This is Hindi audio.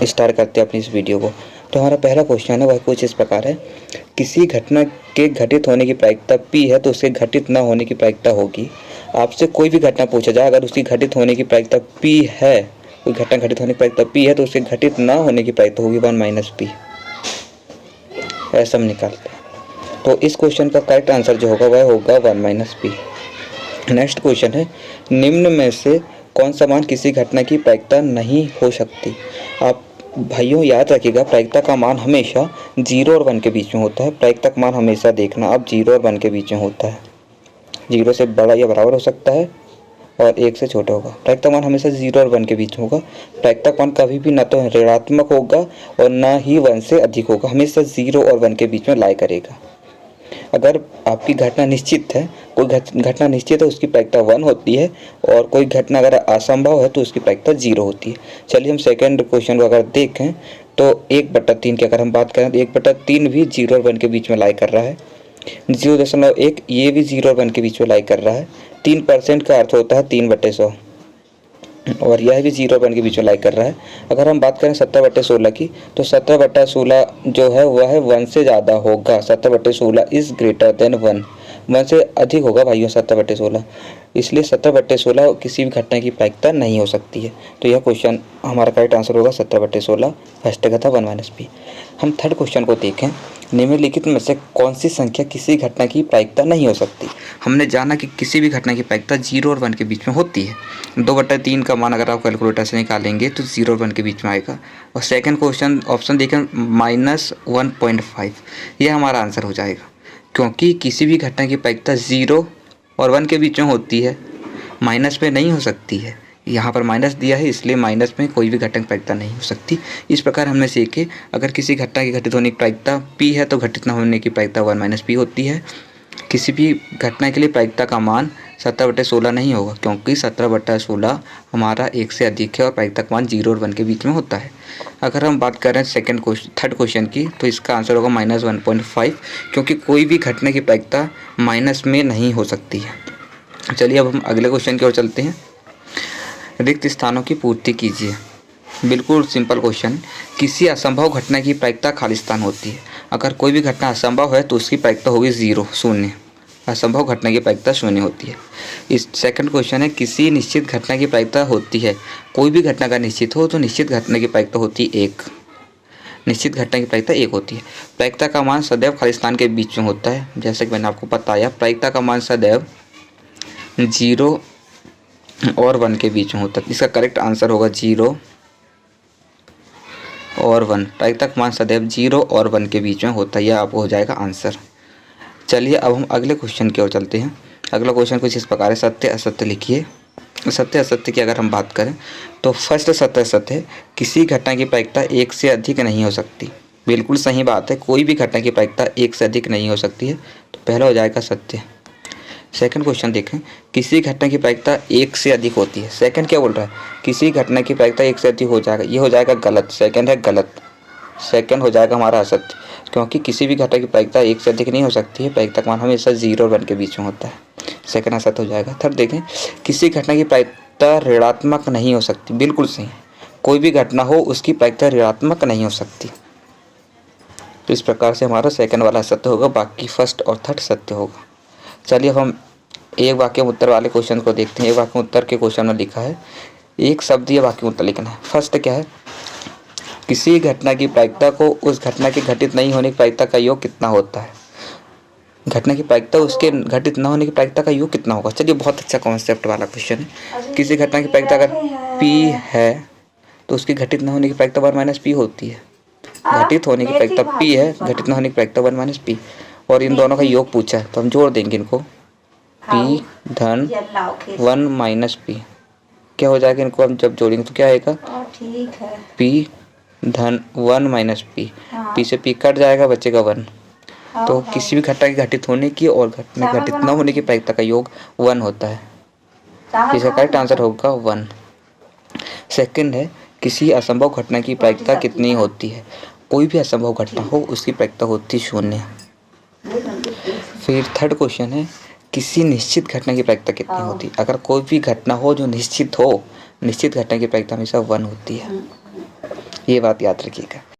स्टार्ट करते हैं अपनी इस वीडियो को। तो हमारा पहला क्वेश्चन है वह कुछ इस प्रकार है, किसी घटना के घटित होने की प्रायिकता P है तो उसके घटित न होने की प्रायिकता होगी। आपसे कोई भी घटना पूछा जाए, अगर उसकी घटित होने की प्रायिकता P है, कोई घटना घटित होने की प्रायिकता P है तो उसके घटित न होने की प्रायिकता होगी 1 - P। ऐसा हम निकालते हैं। तो इस क्वेश्चन का करेक्ट आंसर जो होगा वह होगा 1 - P। नेक्स्ट क्वेश्चन है, निम्न में से कौन सा मान किसी घटना की प्रायिकता नहीं हो सकती। आप भाइयों याद रखिएगा, प्रायिकता का मान हमेशा 0 और 1 के बीच में होता है। प्रायिकता का मान हमेशा देखना अब 0 और 1 के बीच में होता है। 0 से बड़ा या बराबर हो सकता है और 1 से छोटा होगा। प्रायिकता मान हमेशा 0 और 1 के बीच में होगा। प्रायिकता मान कभी भी न तो ऋणात्मक होगा और न ही 1 से अधिक होगा, हमेशा 0 और 1 के बीच में लाई करेगा। अगर आपकी घटना निश्चित है, कोई घटना निश्चित है, उसकी प्रायिकता 1 होती है, और कोई घटना अगर असंभव है तो उसकी प्रायिकता 0 होती है। चलिए हम सेकंड क्वेश्चन को अगर देखें तो 1/3 की अगर हम बात करें तो 1/3 भी 0 और 1 के बीच में लाई कर रहा है। 0.1 ये भी 0 और 1 के बीच में लाई कर रहा है। 3% का अर्थ होता है 3/100 और यह भी 0 और 1 के बीच में लाई कर रहा है। अगर हम बात करें 17/16 की तो 17/16 जो है वह 1 से ज़्यादा होगा। 17/16 इज़ ग्रेटर देन 1 से अधिक होगा भाइयों 17/16, इसलिए 17/16 किसी भी घटना की प्रायिकता नहीं हो सकती है। तो यह क्वेश्चन हमारा करेक्ट आंसर होगा 17/16, फर्स्ट का था 1 - P। हम थर्ड क्वेश्चन को देखें, निम्नलिखित में से कौन सी संख्या किसी घटना की प्रायिकता नहीं हो सकती। हमने जाना कि किसी भी घटना की प्रायिकता 0 और 1 के बीच में होती है। 2/3 का मान अगर आप कैलकुलेटर से निकालेंगे तो 0 और 1 के बीच में आएगा। और सेकंड क्वेश्चन ऑप्शन देखें -1.5, यह हमारा आंसर हो जाएगा, क्योंकि किसी भी घटना की प्रायिकता 0 और 1 के बीच में होती है, माइनस में नहीं हो सकती है। यहाँ पर माइनस दिया है इसलिए माइनस में कोई भी घटना की प्रायिकता नहीं हो सकती। इस प्रकार हमने सीखे, अगर किसी घटना की घटित होने की प्रायिकता P है तो घटित न होने की प्रायिकता 1 - P होती है। किसी भी घटना के लिए प्रायिकता का मान 17/16 नहीं होगा, क्योंकि 17/16 हमारा 1 से अधिक है और प्रायिकता का मान 0 और 1 के बीच में होता है। अगर हम बात करें थर्ड क्वेश्चन की तो इसका आंसर होगा -1.5, क्योंकि कोई भी घटना की प्रायिकता माइनस में नहीं हो सकती है। चलिए अब हम अगले क्वेश्चन की ओर चलते हैं। रिक्त स्थानों की पूर्ति कीजिए। बिल्कुल सिंपल क्वेश्चन, किसी असंभव घटना की प्रायिकता खाली स्थान होती है। अगर कोई भी घटना असंभव है तो उसकी प्रायिकता होगी 0, 0। असंभव घटना की प्रायिकता 0 होती है। इस सेकंड क्वेश्चन है, किसी निश्चित घटना की प्रायिकता होती है। कोई भी घटना अगर निश्चित हो तो निश्चित घटना की प्रायिकता होती है 1। निश्चित घटना की प्रायिकता 1 होती है। प्रायिकता का मान सदैव खाली स्थान के बीच में होता है। जैसे कि मैंने आपको बताया, प्रायिकता का मान सदैव 0 और 1 के बीच में होता है। इसका करेक्ट आंसर होगा 0 और 1। प्रायिकता का मान सदैव 0 और 1 के बीच में होता है, यह आपको हो जाएगा आंसर। चलिए अब हम अगले क्वेश्चन की ओर चलते हैं। अगला क्वेश्चन कुछ इस प्रकार है, सत्य असत्य लिखिए। सत्य असत्य की अगर हम बात करें तो फर्स्ट सत्य असत्य है, किसी घटना की प्रायिकता 1 से अधिक नहीं हो सकती। बिल्कुल सही बात है, कोई भी घटना की प्रायिकता 1 से अधिक नहीं हो सकती है, तो पहला हो जाएगा सत्य। सेकंड क्वेश्चन देखें, किसी घटना की प्रायिकता 1 से अधिक होती है। सेकंड क्या बोल रहा है, किसी घटना की प्रायिकता 1 से अधिक हो जाएगा, ये हो जाएगा गलत। सेकंड है गलत, सेकंड हो जाएगा हमारा असत्य, क्योंकि किसी भी घटना की प्रायिकता 1 से अधिक नहीं हो सकती है। प्रायिकता का मान हमेशा 0 और 1 के बीच में होता है। सेकंड असत्य हो जाएगा। थर्ड देखें, किसी घटना की प्रायिकता ऋणात्मक नहीं हो सकती। बिल्कुल सही, कोई भी घटना हो उसकी प्रायिकता ऋणात्मक नहीं हो सकती। तो इस प्रकार से हमारा सेकंड वाला सत्य होगा, बाकी फर्स्ट और थर्ड सत्य होगा। चलिए अब हम एक वाक्य में उत्तर वाले क्वेश्चन को देखते हैं। एक वाक्य में उत्तर के क्वेश्चन में लिखा है, एक शब्द या वाक्य में उत्तर लिखना है। फर्स्ट क्या है, किसी घटना की प्रायिकता को उस घटना के घटित नहीं होने की प्रायिकता का योग कितना होता है। घटना की प्रायिकता उसके घटित न होने की प्रायिकता का योग कितना होगा। चलिए बहुत अच्छा कॉन्सेप्ट वाला क्वेश्चन है। किसी घटना की प्रायिकता अगर P है तो उसकी घटित न होने की प्रायिकता 1 - P होती है। घटित होने की प्रायिकता P है, घटित न होने की प्रायिकता 1 - P, और इन दोनों का योग पूछा है तो हम जोड़ देंगे इनको। P धन 1 - P क्या हो जाएगा, इनको हम जब जोड़ेंगे तो क्या आएगा, P धन 1 - P। P से P कट जाएगा, बचेगा 1। तो किसी भी घटना के घटित होने की और घटना घटित न होने की प्रायिकता का योग 1 होता है। इसका करेक्ट आंसर होगा 1। सेकंड है, किसी असंभव घटना की प्रायिकता कितनी होती है। कोई भी असंभव घटना हो उसकी प्रायिकता होती 0। फिर थर्ड क्वेश्चन है, किसी निश्चित घटना की प्रायिकता कितनी होती है। अगर कोई भी घटना हो जो निश्चित हो, निश्चित घटना की प्रायिकता हमेशा 1 होती है। ये बात याद रखिएगा।